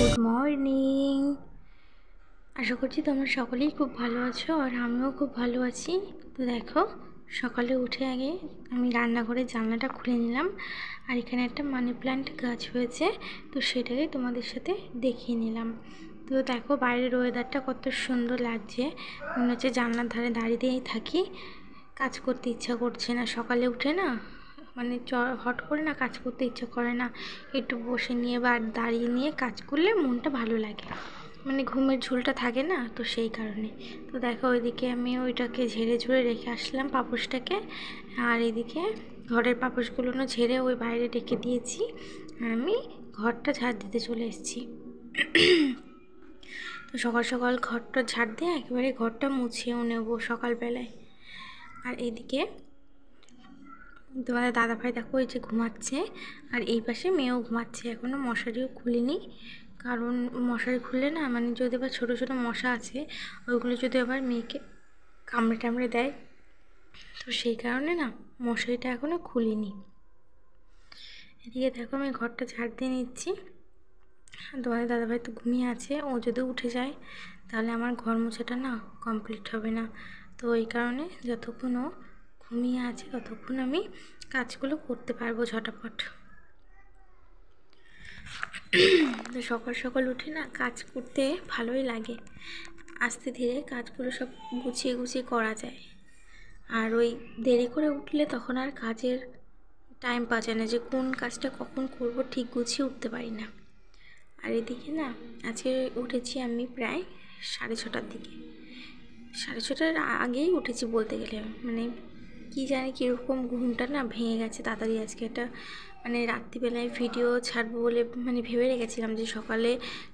Good morning. আশা করছি তোমরা সকলেই খুব ভালো আছো, আর আমিও খুব ভালো আছি। তো দেখো, সকালে উঠে আগে আমি রান্নাঘরের জানলাটা খুলে নিলাম, আর এখানে একটা মানি প্ল্যান্ট গাছ হয়েছে, তো সেটাকে তোমাদের সাথে দেখিয়ে নিলাম। তো দেখো বাইরের ওয়েদারটা কত সুন্দর লাগছে, মনে হচ্ছে জানলার ধারে দাঁড়িয়েই থাকি। কাজ করতে ইচ্ছা করছে না, সকালে উঠে না মানে হট করে না কাজ করতে ইচ্ছা করে না। একটু বসে নিয়ে বা দাঁড়িয়ে নিয়ে কাজ করলে মনটা ভালো লাগে, মানে ঘুমের ঝুলটা থাকে না, তো সেই কারণে। তো দেখো ওইদিকে আমি ওইটাকে ঝেড়ে ঝুড়ে রেখে আসলাম পাপোশটাকে, আর এদিকে ঘরের পাপোশগুলো ঝেড়ে ওই বাইরে রেখে দিয়েছি, আর আমি ঘরটা ঝাড় দিতে চলে এসেছি। তো সকাল সকাল ঘরটা ঝাড় দিয়ে একেবারে ঘরটা মুছেও নেবো সকালবেলায়। আর এদিকে তোমাদের দাদাভাই দেখো এই যে ঘুমাচ্ছে, আর এই পাশে মেয়েও ঘুমাচ্ছে, এখনও মশারিও খুলিনি। কারণ মশারি খুললে না মানে যদি আবার ছোটো ছোটো মশা আছে ওইগুলো যদি আবার মেয়েকে কামড়ে টামড়ে দেয়, তো সেই কারণে না মশারিটা এখনও খুলিনি। এদিকে দেখো আমি ঘরটা ঝাড় দিয়ে নিচ্ছি। তোমাদের দাদাভাই তো ঘুমিয়ে আছে, ও যদি উঠে যায় তাহলে আমার ঘর মোছাটা না কমপ্লিট হবে না। তো এই কারণে যতক্ষণ ও ঘুমিয়ে আছে ততক্ষণ আমি কাজগুলো করতে পারবো ঝটাপট। তো সকাল সকাল উঠে না কাজ করতে ভালোই লাগে, আস্তে ধীরে কাজগুলো সব গুছিয়ে গুছিয়ে করা যায়। আর ওই দেরি করে উঠলে তখন আর কাজের টাইম পাওয়া যায় না, যে কোন কাজটা কখন করব ঠিক গুছিয়ে উঠতে পারি না। আর এদিকে না আজকে উঠেছি আমি প্রায় 6:30টার দিকে, 6:30টার আগেই উঠেছি বলতে গেলে। মানে কি জানি কীরকম ঘুমটা না ভেঙে গেছে তাড়াতাড়ি আজকে। একটা মানে রাত্রিবেলায় ভিডিও ছাড়বো বলে মানে ভেবে রেখেছিলাম যে সকালে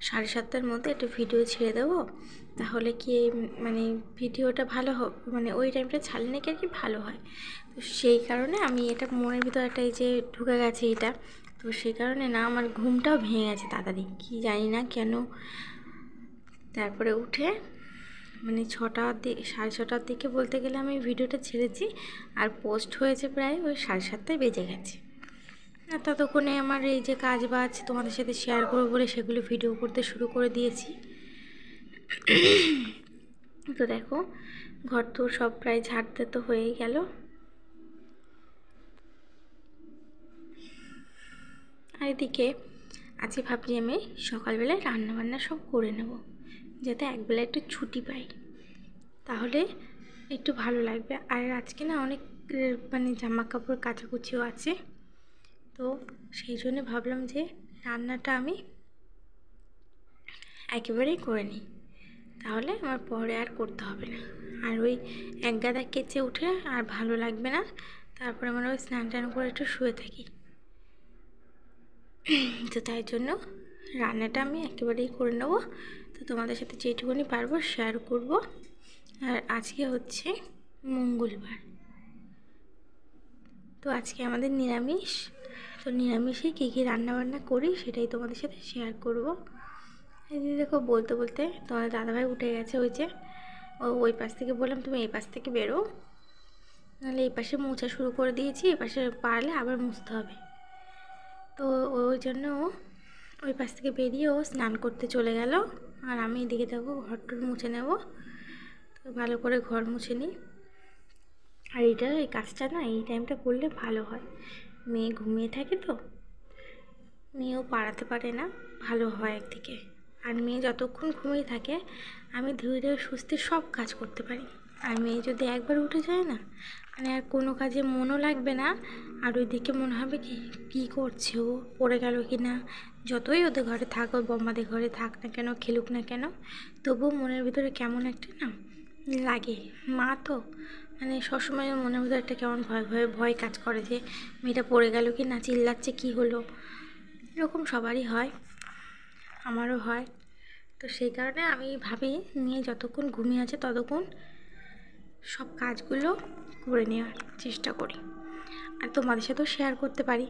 7:30টার মধ্যে একটা ভিডিও ছেড়ে দেবো, তাহলে কি মানে ভিডিওটা ভালো হবে, মানে ওই টাইমটা ছাড়লে নাকি আর কি ভালো হয়। তো সেই কারণে আমি এটা মনের ভিতর একটা এই যে ঢুকে গেছে এটা, তো সেই কারণে না আমার ঘুমটাও ভেঙে গেছে তাড়াতাড়ি, কি জানি না কেন। তারপরে উঠে মানে 6:30 দিকে বলতে গেলে আমি ভিডিওটা ছেড়েছি, আর পোস্ট হয়েছে প্রায় ওই 7:30টায় বেজে গেছে। আর ততক্ষণে আমার এই যে কাজ বাজ তোমাদের সাথে শেয়ার করবো বলে সেগুলো ভিডিও করতে শুরু করে দিয়েছি। তো দেখো ঘর তো সব প্রায় ঝাড়তে তো হয়েই গেল। আর এদিকে আজকে ভাবছি আমি সকালবেলায় রান্নাবান্না সব করে নেব, যাতে একবেলা একটু ছুটি পাই, তাহলে একটু ভালো লাগবে। আর আজকে না অনেক মানে জামা কাপড় কাচাকুচিও আছে, তো সেই জন্য ভাবলাম যে রান্নাটা আমি একেবারেই করে নিই, তাহলে আমার পরে আর করতে হবে না। আর ওই এক গাদা কেচে উঠে আর ভালো লাগবে না, তারপরে আমরা ওই স্নান টান করে একটু শুয়ে থাকি। তো তাই জন্য রান্নাটা আমি একেবারেই করে নেব, তো তোমাদের সাথে যেটুকুনি পারবো শেয়ার করব। আর আজকে হচ্ছে মঙ্গলবার, তো আজকে আমাদের নিরামিষ। তো নিরামিষে কী কী রান্নাবান্না করি সেটাই তোমাদের সাথে শেয়ার করব। এই যে দেখো বলতে বলতে তোমার দাদাভাই উঠে গেছে, ওই যে ওই পাশ থেকে বললাম তুমি এই পাশ থেকে বেরো, নাহলে এই পাশে মোছা শুরু করে দিয়েছি, এই পাশে পারলে আবার মুছতে হবে। তো ওই জন্য ওই পাশ থেকে বেরিয়ে ও স্নান করতে চলে গেল, আর আমি এদিকে দেখো ঘরটর মুছে নেব। তো ভালো করে ঘর মুছে নিই। আর এই কাজটা না এই টাইমটা করলে ভালো হয়, মেয়ে ঘুমিয়ে থাকে তো, মেয়েও পারাতে পারে না, ভালো হয় একদিকে। আর মেয়ে যতক্ষণ ঘুমিয়ে থাকে আমি ধীরে ধীরে সুস্থে সব কাজ করতে পারি। আর মেয়ে যদি একবার উঠে যায় না, মানে আর কোনো কাজে মনও লাগবে না, আর ওইদিকে মনে হবে কি কী করছে ও, পড়ে গেল কি না। যতই ওদের ঘরে থাক, ওই বম্মাদের ঘরে থাক না কেন, খেলুক না কেন, তবুও মনের ভিতরে কেমন একটা না লাগে। মা তো মানে সবসময় মনের ভিতরে একটা কেমন ভয় ভয় ভয় কাজ করে যে মেয়েটা পড়ে গেল কি না, চিল্লাচ্ছে কি হলো, এরকম সবারই হয়, আমারও হয়। তো সেই কারণে আমি ভাবি মেয়ে যতক্ষণ ঘুমিয়ে আছে ততক্ষণ সব কাজগুলো করে নেওয়ার চেষ্টা করি, আর তোমাদের সাথেও শেয়ার করতে পারি।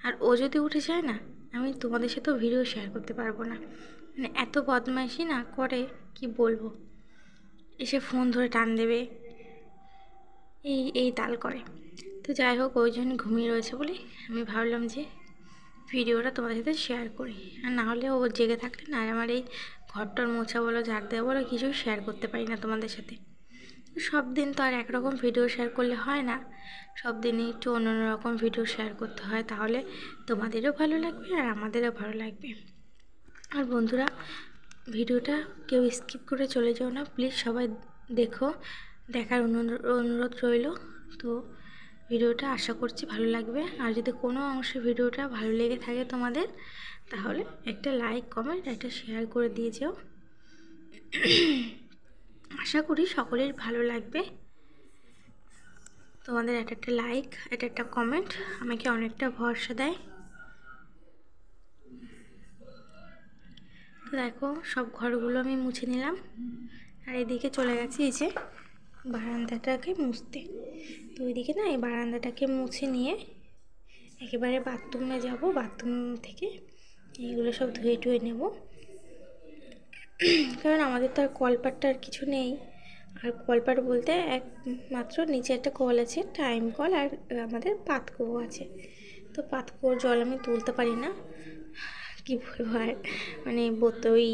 আর ও যদি উঠে যায় না, আমি তোমাদের সাথেও ভিডিও শেয়ার করতে পারবো না, মানে এত বদমাইশি না করে কি বলবো। এসে ফোন ধরে টান দেবে, এই এই তাল করে। তো যাই হোক, ওই জন্য ঘুমিয়ে রয়েছে বলে আমি ভাবলাম যে ভিডিওটা তোমাদের সাথে শেয়ার করি। আর না হলে ও জেগে থাকলে না আমার এই ঘরটর মোছা বলো, ঝাড় দেওয়া বলো, কিছু শেয়ার করতে পারি না তোমাদের সাথে। সব দিন তো আর একরকম ভিডিও শেয়ার করলে হয় না, সব দিনই একটু অন্য রকম ভিডিও শেয়ার করতে হয়, তাহলে তোমাদেরও ভালো লাগবে আর আমাদেরও ভালো লাগবে। আর বন্ধুরা, ভিডিওটা কেউ স্কিপ করে চলে যাও না প্লিজ, সবাই দেখো, দেখার অনুরোধ রইল। তো ভিডিওটা আশা করছি ভালো লাগবে। আর যদি কোনো অংশে ভিডিওটা ভালো লেগে থাকে তোমাদের, তাহলে একটা লাইক, কমেন্ট, একটা শেয়ার করে দিয়ে যাও। আশা করি সকলের ভালো লাগবে। তোমাদের একটা লাইক, একটা কমেন্ট আমাকে অনেকটা ভরসা দেয়। তো দেখো, সব ঘরগুলো আমি মুছে নিলাম, আর এদিকে চলে গেছি এই যে বারান্দাটাকে মুছতে। তো ওইদিকে না, এই বারান্দাটাকে মুছে নিয়ে একেবারে বাথরুমে যাব, বাথরুম থেকে এইগুলো সব ধুয়ে টুয়ে নেব। কারণ আমাদের তো আর কলপাটটা আর কিছু নেই। আর কলপাট বলতে একমাত্র নিচে একটা কল আছে, টাইম কল, আর আমাদের পাতকুয়ো আছে। তো পাতকুয়োর জল আমি তুলতে পারি না, কী বলবো আর, মানে ওই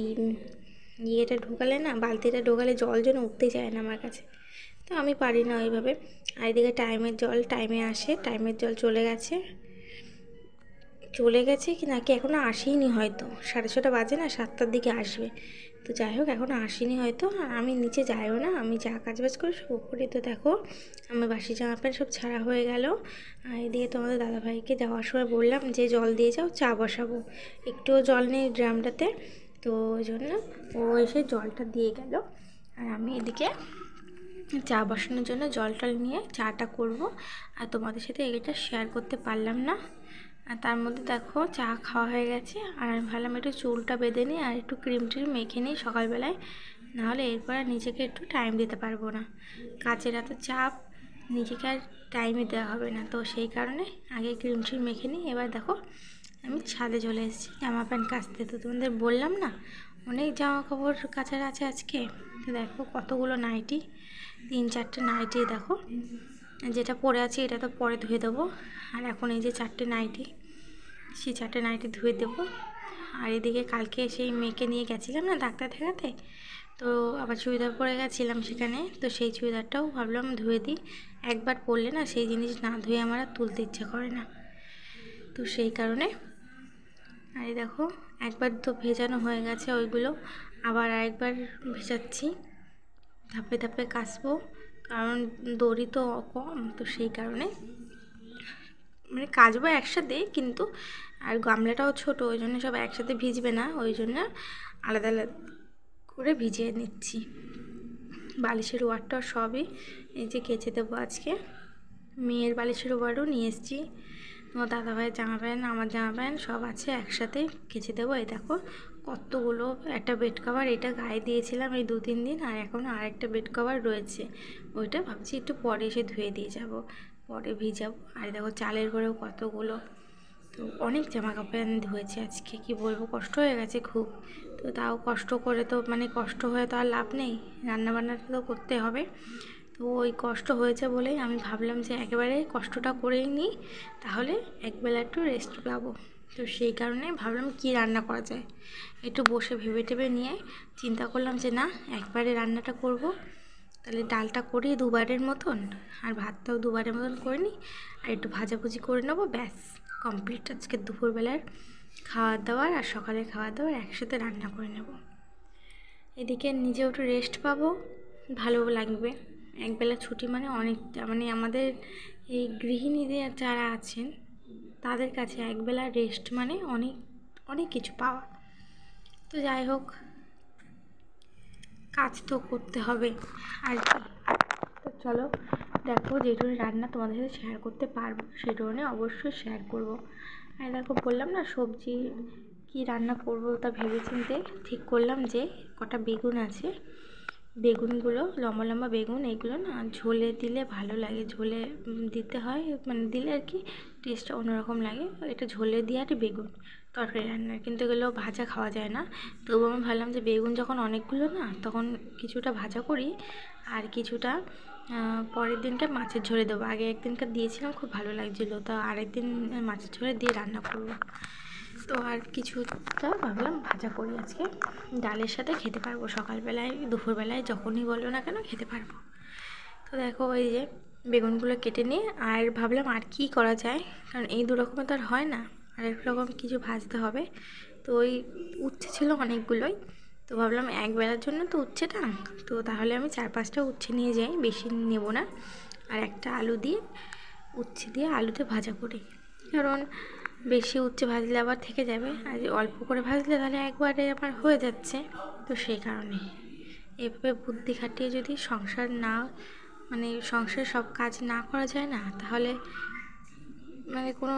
ইয়েটা ঢোকালে না, বালতিটা ঢোকালে জল যেন উঠতে যায় না আমার কাছে, তো আমি পারি না ওইভাবে। আর এদিকে টাইমের জল টাইমে আসে, টাইমের জল চলে গেছে কি নাকি এখনও আসেইনি, হয়তো 6:30 বাজে না, 7টার দিকে আসবে। তো যাই হোক, এখনও আসেনি হয়তো। আর আমি নিচে যাইও না, আমি যা কাজবাজ করি সব উপরে। তো দেখো, আমার বাসি জামা প্যান্ট সব ছাড়া হয়ে গেল। আর এদিকে তোমাদের দাদাভাইকে যাওয়ার সময় বললাম যে জল দিয়ে যাও, চা বসাবো, একটুও জল নেই ড্রামটাতে। তো ওই জন্য ও এসে জলটা দিয়ে গেল। আর আমি এদিকে চা বসানোর জন্য জলটা নিয়ে চাটা করব। আর তোমাদের সাথে এটা শেয়ার করতে পারলাম না। আর তার মধ্যে দেখো, চা খাওয়া হয়ে গেছে। আর আমি ভাবলাম একটু চুলটা বেঁধে নিই আর একটু ক্রিম ট্রিম মেখে নিই সকালবেলায়, নাহলে এরপর আর নিজেকে একটু টাইম দিতে পারবো না। কাজের এত চাপ, নিজেকে আর টাইমে দেওয়া হবে না। তো সেই কারণে আগে ক্রিম ট্রিম মেখে নিই। এবার দেখো, আমি ছাদে চলে এসেছি জামা প্যান্ট কাচতে। তো তোমাদের বললাম না, অনেক জামা কাপড় কাচার আছে আজকে। তো দেখো কতগুলো নাইটি, 3-4টে নাইটি দেখো, যেটা পরে আছে এটা তো পরে ধুয়ে দেবো। আর এখন এই যে 4টে নাইটি, সেই 4টে নাইটি ধুয়ে দেবো। আর এদিকে কালকে সেই মেয়েকে নিয়ে গেছিলাম না ডাক্তার দেখাতে, তো আবার চুড়িদার পরে গেছিলাম সেখানে। তো সেই চুড়িদারটাও ভাবলাম ধুয়ে দিই, একবার পরলে না সেই জিনিস না ধুয়ে আমার আর তুলতে ইচ্ছা করে না। তো সেই কারণে, আর এই দেখো, একবার তো ভেজানো হয়ে গেছে ওইগুলো, আবার আরেকবার ভেজাচ্ছি, ধাপে ধাপে কাচবো, কারণ দড়ি তো কম। তো সেই কারণে মানে কাচবো একসাথে, কিন্তু আর গামলাটাও ছোটো, ওই জন্য সব একসাথে ভিজবে না, ওই জন্য আলাদা আলাদা করে ভিজিয়ে নিচ্ছি। বালিশের ওয়ারটা সবই এই যে কেচে দেবো আজকে। মেয়ের বালিশের ওয়ারও নিয়ে এসেছি, তোমার দাদাভাইয়ের জামা প্যান্ট, আমার জামা প্যান্ট সব আছে, একসাথে কেচে দেবো। এই দেখো কতগুলো, একটা বেড কভার এটা গায়ে দিয়েছিলাম এই 2-3 দিন, আর এখনও আরেকটা বেড কভার রয়েছে, ওইটা ভাবছি একটু পরে এসে ধুয়ে দিয়ে যাব, পরে ভিজাবো। আর দেখো চালের ঘরেও কতগুলো, তো অনেক জামা কাপড় আমি ধুয়েছি আজকে, কি বলবো, কষ্ট হয়ে গেছে খুব। তো তাও কষ্ট করে তো, মানে কষ্ট হয়ে তো আর লাভ নেই, রান্নাবান্নাটা তো করতে হবে। তো ওই কষ্ট হয়েছে বলেই আমি ভাবলাম যে একেবারে কষ্টটা করেই নিই, তাহলে একবেলা একটু রেস্ট পাবো। তো সেই কারণে ভাবলাম কি রান্না করা যায়, একটু বসে ভেবে টেবে নিয়ে চিন্তা করলাম যে না, একবারে রান্নাটা করব, তাহলে ডালটা করি 2বারের মতন, আর ভাতটাও 2বারের মতন করে নিই, আর একটু ভাজাভুজি করে নেবো, ব্যাস কমপ্লিট আজকে দুপুরবেলার খাওয়ার দাওয়ার আর সকালের খাওয়ার দাওয়ার একসাথে রান্না করে নেব। এদিকে নিজেও একটু রেস্ট পাবো, ভালো লাগবে। একবেলা ছুটি মানে অনেকটা, মানে আমাদের এই গৃহিণীদের যারা আছেন তাদের কাছে একবেলা রেস্ট মানে অনেক অনেক কিছু পাওয়া। তো যাই হোক, কাজ তো করতে হবে আর কি। তো চলো, দেখো যেটুকু রান্না তোমাদের সাথে শেয়ার করতে পারবো সেটুকু অবশ্যই শেয়ার করব। আর দেখো বললাম না, সবজি কি রান্না করবো তা ভেবেচিন্তে ঠিক করলাম যে কটা বেগুন আছে, বেগুনগুলো লম্বা লম্বা বেগুন, এগুলো না ঝোলে দিলে ভালো লাগে, ঝোলে দিতে হয়, মানে দিলে আর কি টেস্টটা অন্যরকম লাগে। এটা ঝোলে দিয়ে আর বেগুন তরকারি রান্নার, কিন্তু এগুলো ভাজা খাওয়া যায় না। তবুও আমি ভাবলাম যে বেগুন যখন অনেকগুলো না, তখন কিছুটা ভাজা করি আর কিছুটা পরের দিনকে মাছের ঝোলে দেবো। আগে একদিনকার দিয়েছিলাম, খুব ভালো লাগছিলো, তো আরেকদিন মাছের ঝোলে দিয়ে রান্না করবো। তো আর কিছুটা ভাবলাম ভাজা করি আজকে, ডালের সাথে খেতে পারবো, সকালবেলায় দুপুরবেলায় যখনই বলো না কেন খেতে পারবো। তো দেখো ওই যে বেগুনগুলো কেটে নিয়ে আর ভাবলাম আর কি করা যায়, কারণ এই দু রকমের তো আর হয় না, আর এক রকম কিছু ভাজতে হবে। তো ওই উচ্ছে ছিল অনেকগুলোই, তো ভাবলাম এক বেলার জন্য তো উচ্ছেটা, তো তাহলে আমি 4-5টা উচ্ছে নিয়ে যাই, বেশি নেব না। আর একটা আলু দিয়ে, উচ্ছে দিয়ে আলুতে ভাজা করি, কারণ বেশি উচ্ছে ভাজলে আবার থেকে যাবে, আর অল্প করে ভাজলে তাহলে একবারে আমার হয়ে যাচ্ছে। তো সেই কারণে এভাবে বুদ্ধি খাটিয়ে যদি সংসার না, মানে সংসারে সব কাজ না করা যায় না, তাহলে মানে কোনো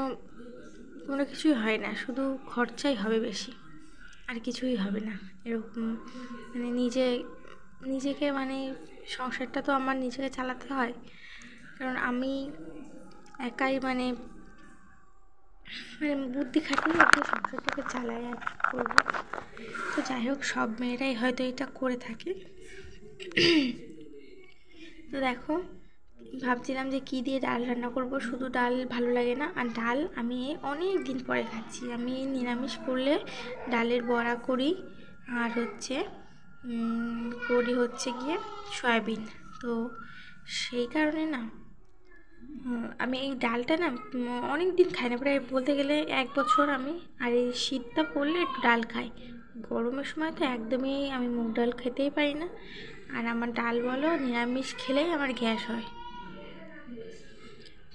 কোনো কিছুই হয় না, শুধু খরচাই হবে বেশি, আর কিছুই হবে না। এরকম মানে নিজেকে মানে সংসারটা তো আমার নিজেকে চালাতে হয়, কারণ আমি একাই মানে বুদ্ধি খাটিয়ে একটু সংসারটাকে চালাই আর কি করবো। তো যাই হোক, সব মেয়েরাই হয়তো এটা করে থাকে। তো দেখো ভাবছিলাম যে কী দিয়ে ডাল রান্না করব, শুধু ডাল ভালো লাগে না, আর ডাল আমি অনেক দিন পরে খাচ্ছি। আমি নিরামিষ করলে ডালের বড়া করি, আর হচ্ছে গিয়ে সয়াবিন। তো সেই কারণে না আমি এই ডালটা না অনেক দিন খাই না, প্রায় বলতে গেলে 1 বছর আমি। আর এই শীতটা পড়লে একটু ডাল খাই, গরমের সময় তো একদমই আমি মুগ ডাল খেতেই পারি না। আর আমার ডাল বলো নিরামিষ খেলেই আমার গ্যাস হয়।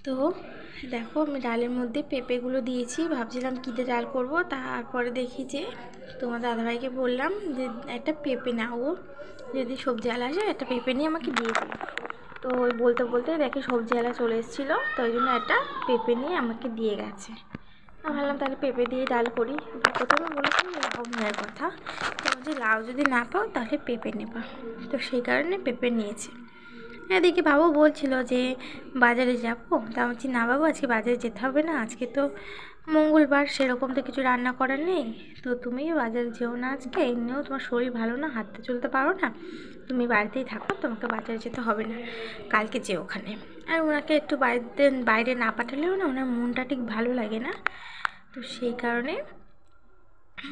তো দেখো আমি ডালের মধ্যে পেঁপেগুলো দিয়েছি, ভাবছিলাম কী দিয়ে ডাল করব, তারপরে দেখি যে তোমার দাদাভাইকে বললাম যে একটা পেঁপে নাও, যদি সবজিওয়ালা আসে একটা পেঁপে নিয়ে আমাকে দিয়ে দিল। তো ওই বলতে বলতে দেখি সবজিওয়ালা চলে এসেছিলো, তো ওই জন্য একটা পেঁপে নিয়ে আমাকে দিয়ে গেছে। আমি ভাবলাম তাহলে পেঁপে দিয়ে ডাল করি। প্রথমে বলেছিলাম লাউ নেওয়ার কথা, তো বলছি লাউ যদি না পাও তাহলে পেঁপে নেবা, তো সেই কারণে পেঁপে নিয়েছি। এদিকে বাবু বলছিল যে বাজারে যাবো, তা বলছি না বাবু আজকে বাজারে যেতে হবে না, আজকে তো মঙ্গলবার, সেরকম তো কিছু রান্না করার নেই, তো তুমি বাজারে যেও না আজকে, এমনিও তোমার শরীর ভালো না, হাঁটতে চলতে পারো না, তুমি বাড়িতেই থাকো, তোমাকে বাজারে যেতে হবে না, কালকে যেও ওখানে। আর ওনাকে একটু বাইরে না পাঠালেও না ওনার মনটা ঠিক ভালো লাগে না। তো সেই কারণে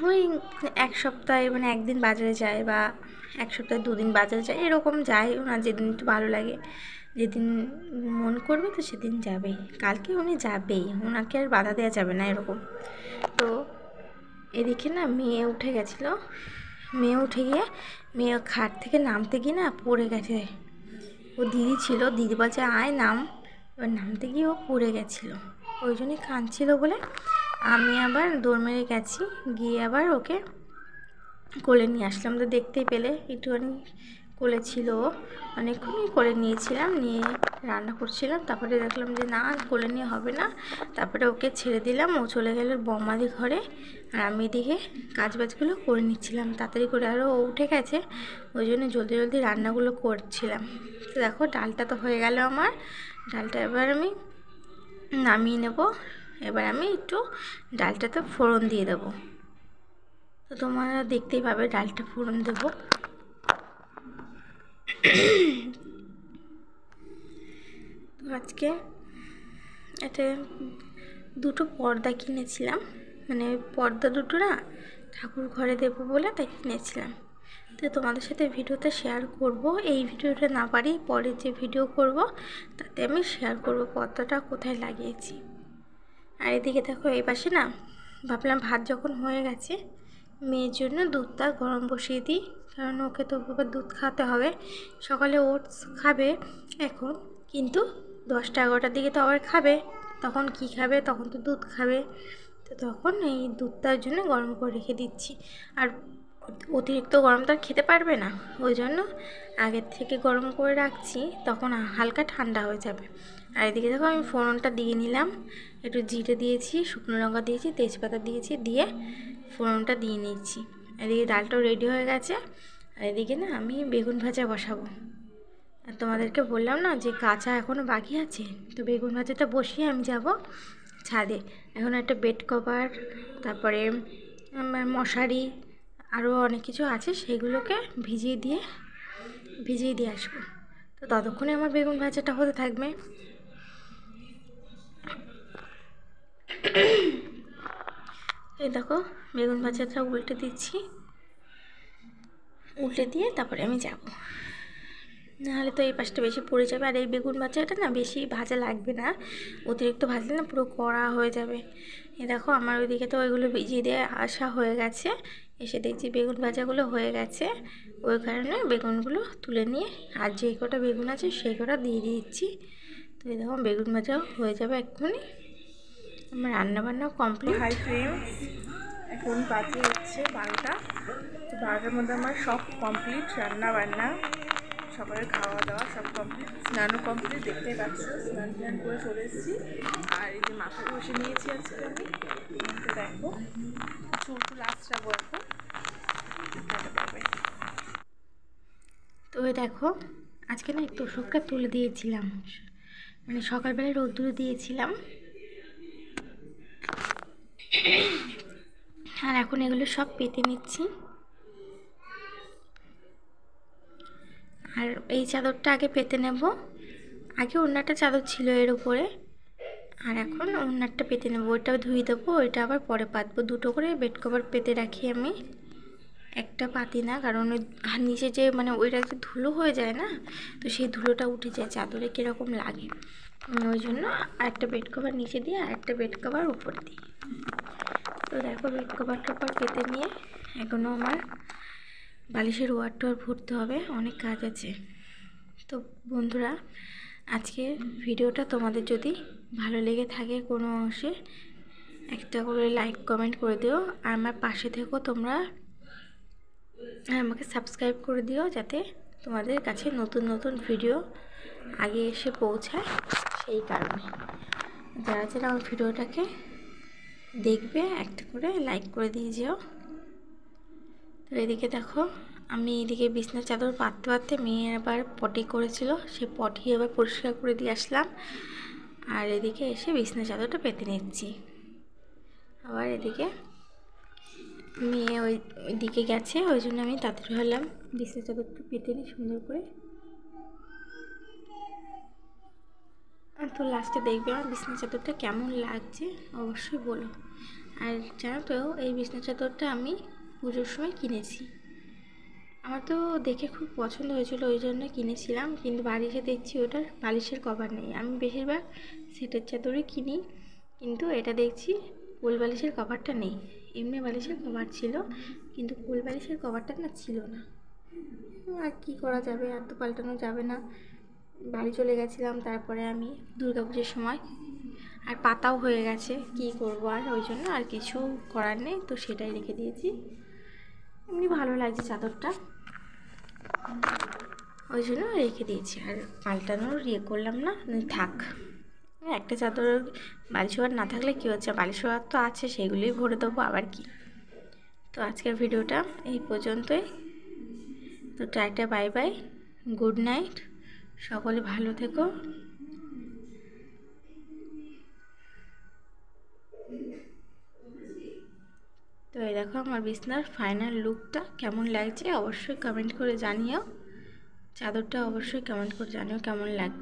ওই 1 সপ্তাহে মানে 1 দিন বাজারে যায়, বা 1 সপ্তাহে 2 দিন বাজারে যায়, এরকম যায় ওনার যেদিন একটু ভালো লাগে, যেদিন মন করবে তো সেদিন যাবেই। কালকে উনি যাবেই, ওনাকে আর বাধা দেওয়া যাবে না এরকম। তো এদিকে না মেয়ে উঠে গেছিলো, মেয়ে উঠে গিয়ে মেয়ে খাট থেকে নামতে গিয়ে না পড়ে গেছে। ও দিদি ছিল, দিদি বলছে আয় নাম, এবার নামতে গিয়ে ও পড়ে গেছিলো, ওই জন্যই কাঁদছিল বলে আমি আবার দৌড় মেরে গেছি, গিয়ে আবার ওকে কোলে নিয়ে আসলাম। তো দেখতেই পেলে একটুখানি কোলে ছিল, অনেকক্ষণই কোলে নিয়েছিলাম, নিয়ে রান্না করছিলাম, তারপরে দেখলাম যে না কোলে নিয়ে হবে না, তারপরে ওকে ছেড়ে দিলাম, ও চলে গেল বৌমাদি ঘরে, আর আমি এদিকে কাজবাজগুলো করে নিচ্ছিলাম তাড়াতাড়ি করে। আরও ও উঠে গেছে, ওই জন্য জলদি জলদি রান্নাগুলো করছিলাম। তো দেখো ডালটা তো হয়ে গেল আমার, ডালটা এবার আমি নামিয়ে নেব। এবার আমি একটু ডালটাতে ফোড়ন দিয়ে দেবো, তো তোমরা দেখতেই পাবে ডালটা ফোড়ন দেবো। তো আজকে একটা 2টো পর্দা কিনেছিলাম, মানে পর্দা 2টো না ঠাকুর ঘরে দেবো বলে তাই কিনেছিলাম। তো তোমাদের সাথে ভিডিওতে শেয়ার করব, এই ভিডিওটা না পারি পরে যে ভিডিও করব তাতে আমি শেয়ার করব পর্দাটা কোথায় লাগিয়েছি। আর এদিকে দেখো এই পাশে না ভাবলাম ভাত যখন হয়ে গেছে মেয়ের জন্য দুধটা গরম বসিয়ে দিই, কারণ ওকে তো আবার দুধ খাওয়াতে হবে। সকালে ওটস খাবে এখন, কিন্তু 10টা-11টার দিকে তো আবার খাবে, তখন কি খাবে, তখন তো দুধ খাবে। তো তখন এই দুধটার জন্য গরম করে রেখে দিচ্ছি। আর অতিরিক্ত গরম তো আর খেতে পারবে না, ওই জন্য আগের থেকে গরম করে রাখছি, তখন হালকা ঠান্ডা হয়ে যাবে। আর এদিকে দেখো আমি ফোড়নটা দিয়ে নিলাম, একটু জিরে দিয়েছি, শুকনো লঙ্কা দিয়েছি, তেজপাতা দিয়েছি, দিয়ে ফোড়নটা দিয়ে নিচ্ছি। এদিকে ডালটাও রেডি হয়ে গেছে, আর এদিকে না আমি বেগুন ভাজা বসাবো। আর তোমাদেরকে বললাম না যে কাঁচা এখনও বাকি আছে, তো বেগুন ভাজাটা বসিয়ে আমি যাব ছাদে। এখন একটা বেড কভার, তারপরে মশারি, আরও অনেক কিছু আছে, সেগুলোকে ভিজিয়ে দিয়ে আসবো। তো ততক্ষণে আমার বেগুন ভাজাটা হতে থাকবে। এই দেখো বেগুন ভাজাটা উল্টে দিচ্ছি, উল্টে দিয়ে তারপরে আমি যাব, নাহলে তো এই পাশটা বেশি পড়ে যাবে। আর এই বেগুন ভাজাটা না বেশি ভাজা লাগবে না, অতিরিক্ত ভাজলে না পুরো কড়া হয়ে যাবে। এই দেখো আমার ওইদিকে তো ওইগুলো ভিজিয়ে দিয়ে আসা হয়ে গেছে, এসে দেখছি বেগুন ভাজাগুলো হয়ে গেছে, ওই কারণে বেগুনগুলো তুলে নিয়ে আর যে কটা বেগুন আছে সেই কটা দিয়ে দিচ্ছি। তো এই দেখো বেগুন ভাজাও হয়ে যাবে এক্ষুনি, আমার রান্নাবান্নাও কমপ্লিট। হাই ফ্রেন্ডস, এখন বাজে হচ্ছে 12টা। তো 12টার মধ্যে আমার সব কমপ্লিট, রান্না বান্না, সকালের খাওয়া দাওয়া সব কমপ্লিট, স্নানও কমপ্লিট, দেখতেই পাচ্ছ স্নান টান করে চলে এসেছি। আর এই যে মাথায় বসে নিয়েছি আজকে আমি, তো দেখো চুলটুল আঁচড়াবো এখন। তো ওই দেখো আজকে না একটু তোষকটা তুলে দিয়েছিলাম, মানে সকালবেলায় রোদ্দুরে দিয়েছিলাম, আর এখন এগুলো সব পেতে নিচ্ছি। আর এই চাদরটা আগে পেতে নেব, আগে অন্যটা চাদর ছিল এর উপরে, আর এখন অন্যটা পেতে নেব, ওইটা ধুয়ে দেবো, ওইটা আবার পরে পাতবো। দুটো করে বেড কভার পেতে রাখি আমি, একটা পাতি না, কারণ ওই নিচে যে মানে ওইটা একটু ধুলো হয়ে যায় না, তো সেই ধুলোটা উঠে যায় চাদরে কীরকম লাগে, ওই জন্য আরেকটা বেড কভার নিচে দিয়ে আরেকটা বেড কভার উপরে দিই। তো দেখো বেড কভার টভার পেতে নিয়ে এখনও আমার বালিশের ওয়ার টোয়ার ভরতে হবে, অনেক কাজ আছে। তো বন্ধুরা আজকে ভিডিওটা তোমাদের যদি ভালো লেগে থাকে কোনো অংশে, একটা করে লাইক কমেন্ট করে দিও, আর আমার পাশে থেকো তোমরা, আমাকে সাবস্ক্রাইব করে দিও, যাতে তোমাদের কাছে নতুন নতুন ভিডিও আগে এসে পৌঁছায়। সেই কারণে যারা যারা আমার ভিডিওটাকে দেখবে একটা করে লাইক করে দিয়ে যেও। তো এদিকে দেখো আমি এদিকে বিছনার চাদর পাততে পাততে মেয়ে আবার পটি করেছিল, সে পটি আবার পরিষ্কার করে দিয়ে আসলাম, আর এদিকে এসে বিছনার চাদরটা পেতে নিচ্ছি। আবার এদিকে মেয়ে ওইদিকে গেছে, ওই জন্য আমি তাড়াতাড়ি হলাম বিছনার চাদরটা পেতে নিই সুন্দর করে। আর তো লাস্টে দেখবে আমার বিছনার চাদরটা কেমন লাগছে অবশ্যই বলো। আর জানো তো এই বিছনার চাদরটা আমি পুজোর সময় কিনেছি, আমার তো দেখে খুব পছন্দ হয়েছিল, ওই জন্য কিনেছিলাম, কিন্তু বাড়ি এসে দেখছি ওটার বালিশের কভার নেই। আমি বেশিরভাগ সেটের চাদরই কিনি, কিন্তু এটা দেখছি কোল বালিশের কভারটা নেই, এমনি বালিশের কভার ছিল, কিন্তু কোল বালিশের কভারটা না ছিল না। আর কী করা যাবে, আর তো পাল্টানো যাবে না। বাড়ি চলে গেছিলাম তারপরে আমি দুর্গাপুজোর সময়, আর পাতাও হয়ে গেছে, কি করবো আর, ওই জন্য আর কিছু করার নেই, তো সেটাই রেখে দিয়েছি। এমনি ভালো লাগছে চাদরটা, ওই জন্য রেখে দিয়েছি, আর পাল্টানোর করলাম না, থাক। একটা চাদর বালিশ ওয়ার না থাকলে কী হচ্ছে, বালিশ ওয়ার তো আছে, সেগুলোই ভরে দেবো আবার কি। তো আজকের ভিডিওটা এই পর্যন্তই। তো tata, bye bye, good night, সকলে ভালো থেকো। তো এই দেখো আমার বিছনার ফাইনাল লুকটা কেমন লাগছে অবশ্যই কমেন্ট করে জানিও, চাদরটা অবশ্যই কমেন্ট করে জানিও কেমন লাগছে।